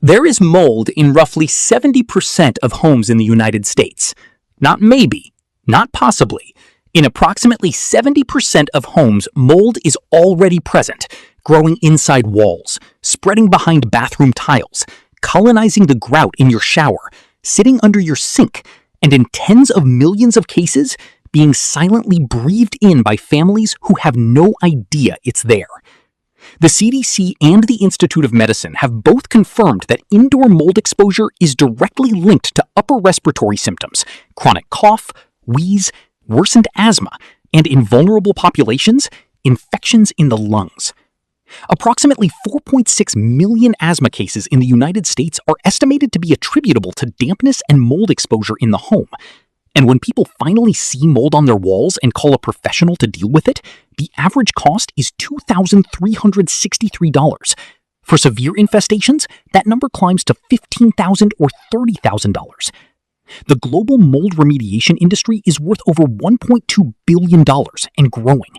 There is mold in roughly 70% of homes in the United States. Not maybe, not possibly. In approximately 70% of homes, mold is already present, growing inside walls, spreading behind bathroom tiles, colonizing the grout in your shower, sitting under your sink, and in tens of millions of cases, being silently breathed in by families who have no idea it's there. The CDC and the Institute of Medicine have both confirmed that indoor mold exposure is directly linked to upper respiratory symptoms, chronic cough, wheeze, worsened asthma, and in vulnerable populations, infections in the lungs. Approximately 4.6 million asthma cases in the United States are estimated to be attributable to dampness and mold exposure in the home. And when people finally see mold on their walls and call a professional to deal with it, the average cost is $2,363. For severe infestations, that number climbs to $15,000 or $30,000. The global mold remediation industry is worth over $1.2 billion and growing.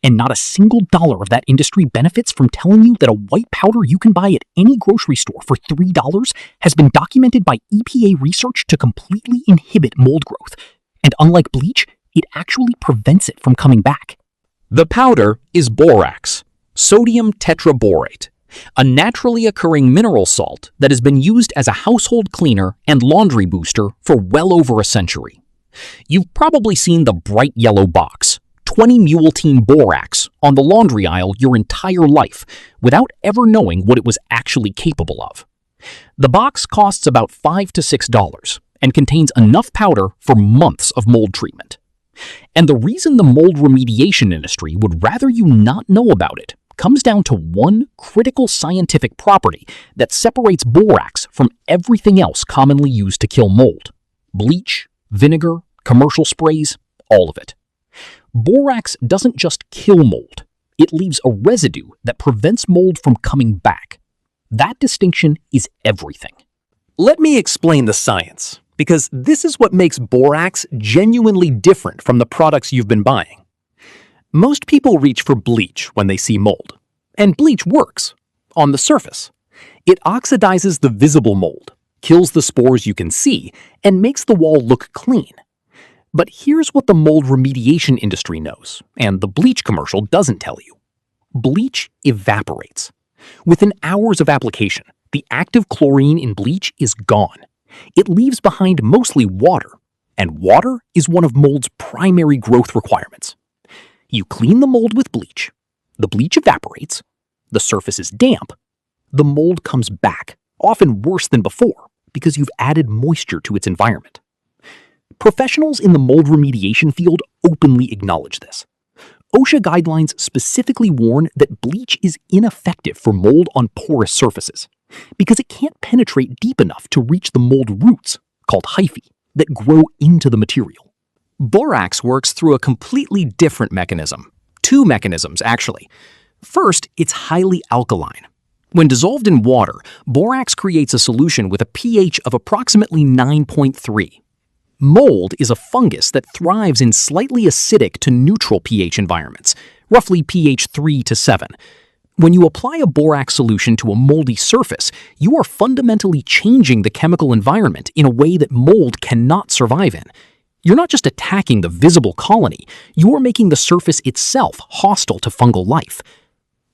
And not a single dollar of that industry benefits from telling you that a white powder you can buy at any grocery store for $3 has been documented by EPA research to completely inhibit mold growth. And unlike bleach, it actually prevents it from coming back. The powder is borax, sodium tetraborate, a naturally occurring mineral salt that has been used as a household cleaner and laundry booster for well over a century. You've probably seen the bright yellow box, 20 Mule Team Borax, on the laundry aisle your entire life without ever knowing what it was actually capable of. The box costs about $5 to $6 and contains enough powder for months of mold treatment. And the reason the mold remediation industry would rather you not know about it comes down to one critical scientific property that separates borax from everything else commonly used to kill mold: bleach, vinegar, commercial sprays, all of it. Borax doesn't just kill mold, it leaves a residue that prevents mold from coming back. That distinction is everything. Let me explain the science, because this is what makes borax genuinely different from the products you've been buying. Most people reach for bleach when they see mold, and bleach works on the surface. It oxidizes the visible mold, kills the spores you can see, and makes the wall look clean. But here's what the mold remediation industry knows, and the bleach commercial doesn't tell you. Bleach evaporates. Within hours of application, the active chlorine in bleach is gone. It leaves behind mostly water, and water is one of mold's primary growth requirements. You clean the mold with bleach, the bleach evaporates, the surface is damp, the mold comes back, often worse than before, because you've added moisture to its environment. Professionals in the mold remediation field openly acknowledge this. OSHA guidelines specifically warn that bleach is ineffective for mold on porous surfaces because it can't penetrate deep enough to reach the mold roots, called hyphae, that grow into the material. Borax works through a completely different mechanism. Two mechanisms, actually. First, it's highly alkaline. When dissolved in water, borax creates a solution with a pH of approximately 9.3. Mold is a fungus that thrives in slightly acidic to neutral pH environments, roughly pH 3 to 7. When you apply a borax solution to a moldy surface, you are fundamentally changing the chemical environment in a way that mold cannot survive in. You're not just attacking the visible colony, you are making the surface itself hostile to fungal life.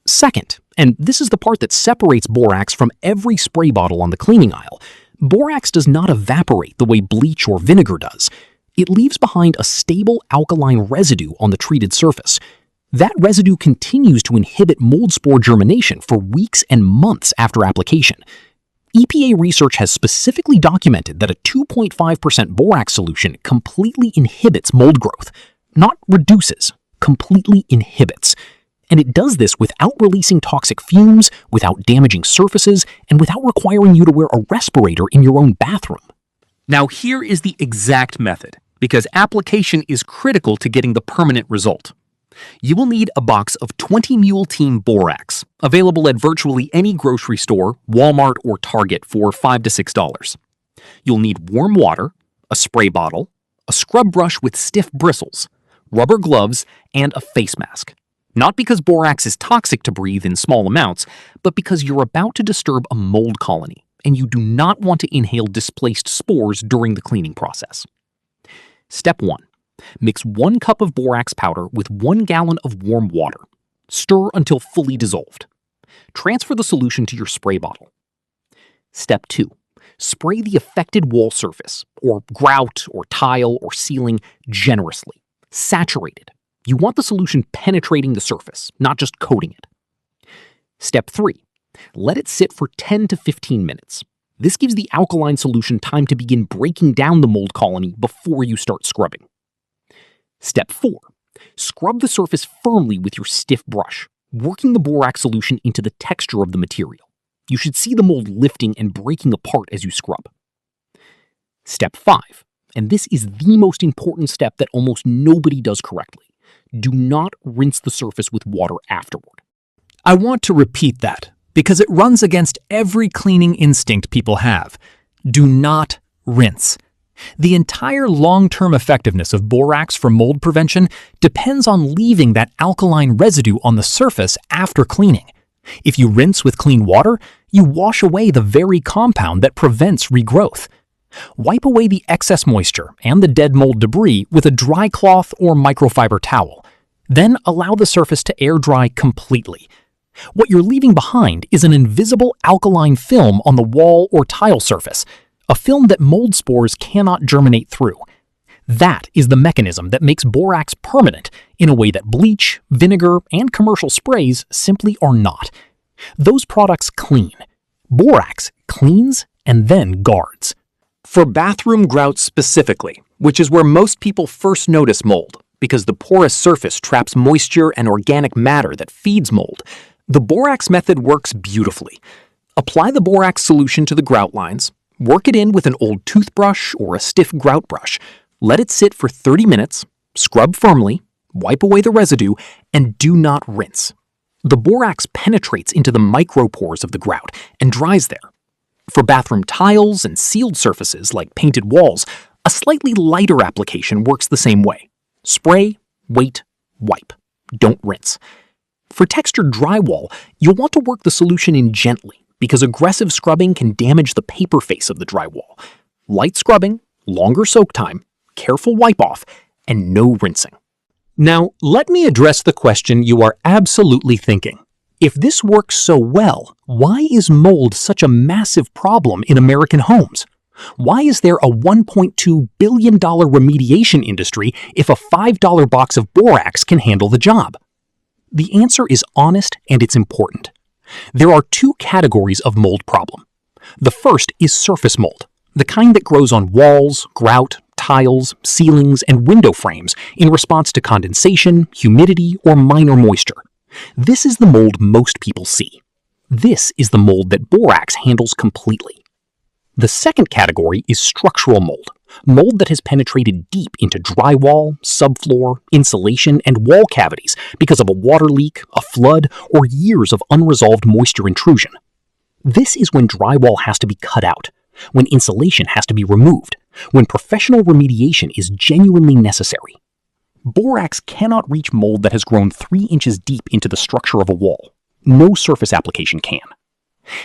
Second, and this is the part that separates borax from every spray bottle on the cleaning aisle, borax does not evaporate the way bleach or vinegar does. It leaves behind a stable alkaline residue on the treated surface. That residue continues to inhibit mold spore germination for weeks and months after application. EPA research has specifically documented that a 2.5% borax solution completely inhibits mold growth. Not reduces, completely inhibits. And it does this without releasing toxic fumes, without damaging surfaces, and without requiring you to wear a respirator in your own bathroom. Now here is the exact method, because application is critical to getting the permanent result. You will need a box of 20 Mule Team Borax, available at virtually any grocery store, Walmart, or Target for $5 to $6. You'll need warm water, a spray bottle, a scrub brush with stiff bristles, rubber gloves, and a face mask. Not because borax is toxic to breathe in small amounts, but because you're about to disturb a mold colony, and you do not want to inhale displaced spores during the cleaning process. Step 1. Mix 1 cup of borax powder with 1 gallon of warm water. Stir until fully dissolved. Transfer the solution to your spray bottle. Step 2. Spray the affected wall surface, or grout, or tile, or ceiling generously. Saturated. You want the solution penetrating the surface, not just coating it. Step 3. Let it sit for 10 to 15 minutes. This gives the alkaline solution time to begin breaking down the mold colony before you start scrubbing. Step 4. Scrub the surface firmly with your stiff brush, working the borax solution into the texture of the material. You should see the mold lifting and breaking apart as you scrub. Step 5, and this is the most important step that almost nobody does correctly. Do not rinse the surface with water afterward. I want to repeat that because it runs against every cleaning instinct people have. Do not rinse. The entire long-term effectiveness of borax for mold prevention depends on leaving that alkaline residue on the surface after cleaning. If you rinse with clean water, you wash away the very compound that prevents regrowth. Wipe away the excess moisture and the dead mold debris with a dry cloth or microfiber towel. Then allow the surface to air dry completely. What you're leaving behind is an invisible alkaline film on the wall or tile surface, a film that mold spores cannot germinate through. That is the mechanism that makes borax permanent in a way that bleach, vinegar, and commercial sprays simply are not. Those products clean. Borax cleans and then guards. For bathroom grout specifically, which is where most people first notice mold, because the porous surface traps moisture and organic matter that feeds mold, the borax method works beautifully. Apply the borax solution to the grout lines, work it in with an old toothbrush or a stiff grout brush, let it sit for 30 minutes, scrub firmly, wipe away the residue, and do not rinse. The borax penetrates into the micropores of the grout and dries there. For bathroom tiles and sealed surfaces like painted walls, a slightly lighter application works the same way. Spray, wait, wipe. Don't rinse. For textured drywall, you'll want to work the solution in gently because aggressive scrubbing can damage the paper face of the drywall. Light scrubbing, longer soak time, careful wipe off, and no rinsing. Now, let me address the question you are absolutely thinking. If this works so well, why is mold such a massive problem in American homes? Why is there a $1.2 billion remediation industry if a $5 box of borax can handle the job? The answer is honest and it's important. There are 2 categories of mold problem. The first is surface mold, the kind that grows on walls, grout, tiles, ceilings, and window frames in response to condensation, humidity, or minor moisture. This is the mold most people see. This is the mold that borax handles completely. The second category is structural mold, mold that has penetrated deep into drywall, subfloor, insulation, and wall cavities because of a water leak, a flood, or years of unresolved moisture intrusion. This is when drywall has to be cut out, when insulation has to be removed, when professional remediation is genuinely necessary. Borax cannot reach mold that has grown 3 inches deep into the structure of a wall. No surface application can.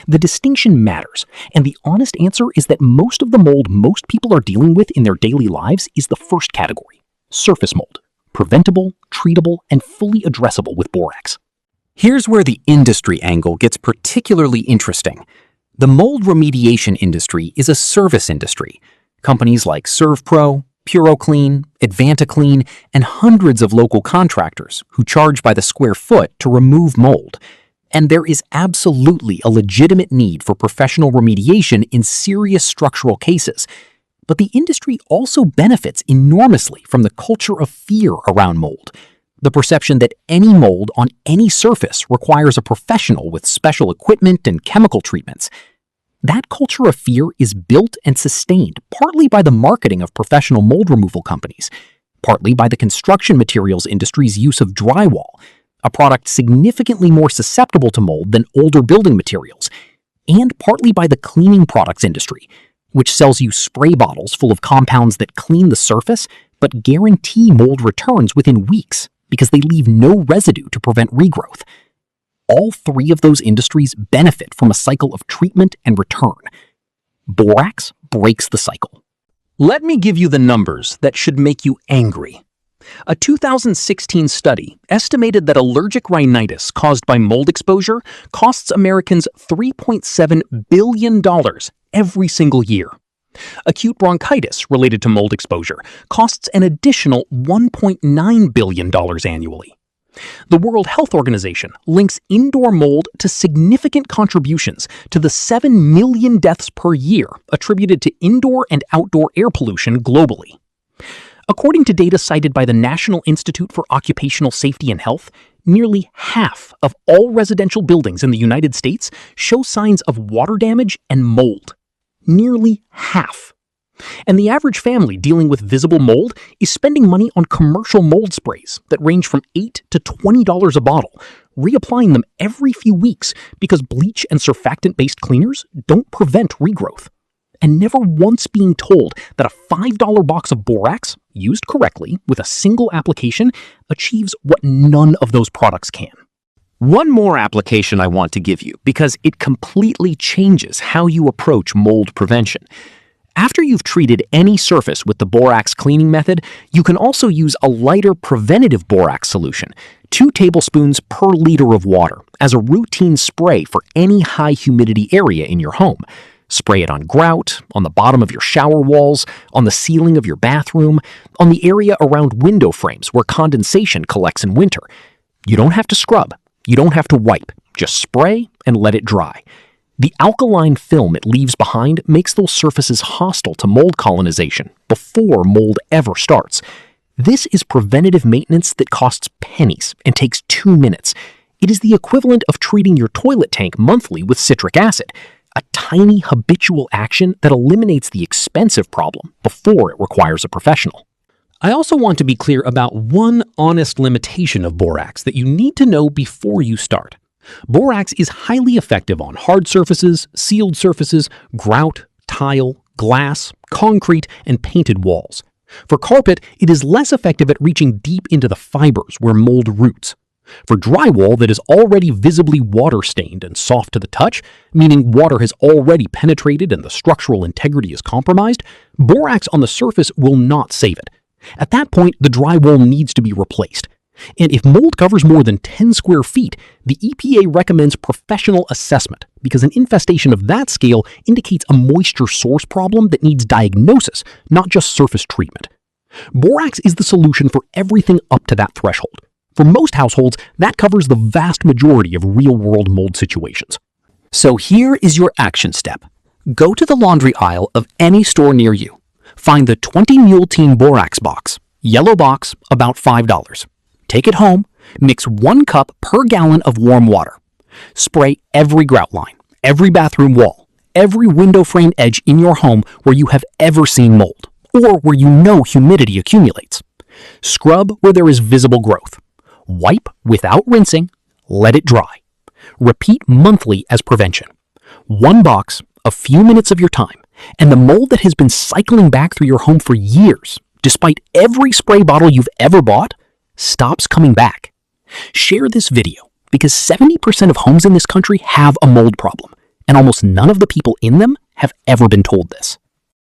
The distinction matters, and the honest answer is that most of the mold most people are dealing with in their daily lives is the first category, surface mold, preventable, treatable, and fully addressable with borax. Here's where the industry angle gets particularly interesting. The mold remediation industry is a service industry. Companies like ServPro, PuroClean, AdvantaClean, and hundreds of local contractors who charge by the square foot to remove mold. And there is absolutely a legitimate need for professional remediation in serious structural cases. But the industry also benefits enormously from the culture of fear around mold. The perception that any mold on any surface requires a professional with special equipment and chemical treatments. That culture of fear is built and sustained partly by the marketing of professional mold removal companies, partly by the construction materials industry's use of drywall, a product significantly more susceptible to mold than older building materials, and partly by the cleaning products industry, which sells you spray bottles full of compounds that clean the surface but guarantee mold returns within weeks because they leave no residue to prevent regrowth. All 3 of those industries benefit from a cycle of treatment and return, Borax breaks the cycle. Let me give you the numbers that should make you angry. A 2016 study estimated that allergic rhinitis caused by mold exposure costs Americans $3.7 billion every single year. Acute bronchitis related to mold exposure costs an additional $1.9 billion annually. The World Health Organization links indoor mold to significant contributions to the 7 million deaths per year attributed to indoor and outdoor air pollution globally. According to data cited by the National Institute for Occupational Safety and Health, nearly half of all residential buildings in the United States show signs of water damage and mold. Nearly half. And the average family dealing with visible mold is spending money on commercial mold sprays that range from $8 to $20 a bottle, reapplying them every few weeks because bleach and surfactant-based cleaners don't prevent regrowth. And never once being told that a $5 box of borax, used correctly with a single application, achieves what none of those products can. One more application I want to give you because it completely changes how you approach mold prevention. After you've treated any surface with the borax cleaning method, you can also use a lighter preventative borax solution, 2 tablespoons per liter of water, as a routine spray for any high humidity area in your home. Spray it on grout, on the bottom of your shower walls, on the ceiling of your bathroom, on the area around window frames where condensation collects in winter. You don't have to scrub. You don't have to wipe. Just spray and let it dry. The alkaline film it leaves behind makes those surfaces hostile to mold colonization before mold ever starts. This is preventative maintenance that costs pennies and takes 2 minutes. It is the equivalent of treating your toilet tank monthly with citric acid, a tiny habitual action that eliminates the expensive problem before it requires a professional. I also want to be clear about one honest limitation of borax that you need to know before you start. Borax is highly effective on hard surfaces, sealed surfaces, grout, tile, glass, concrete, and painted walls. For carpet, it is less effective at reaching deep into the fibers where mold roots. For drywall that is already visibly water-stained and soft to the touch, meaning water has already penetrated and the structural integrity is compromised, borax on the surface will not save it. At that point, the drywall needs to be replaced. And if mold covers more than 10 square feet, the EPA recommends professional assessment because an infestation of that scale indicates a moisture source problem that needs diagnosis, not just surface treatment. Borax is the solution for everything up to that threshold. For most households, that covers the vast majority of real-world mold situations. So here is your action step. Go to the laundry aisle of any store near you. Find the 20 Mule Team Borax box, yellow box, about $5. Take it home, mix 1 cup per gallon of warm water. Spray every grout line, every bathroom wall, every window frame edge in your home where you have ever seen mold, or where you know humidity accumulates. Scrub where there is visible growth. Wipe without rinsing, let it dry. Repeat monthly as prevention. 1 box, a few minutes of your time, and the mold that has been cycling back through your home for years, despite every spray bottle you've ever bought, stops coming back. Share this video because 70% of homes in this country have a mold problem, and almost none of the people in them have ever been told this.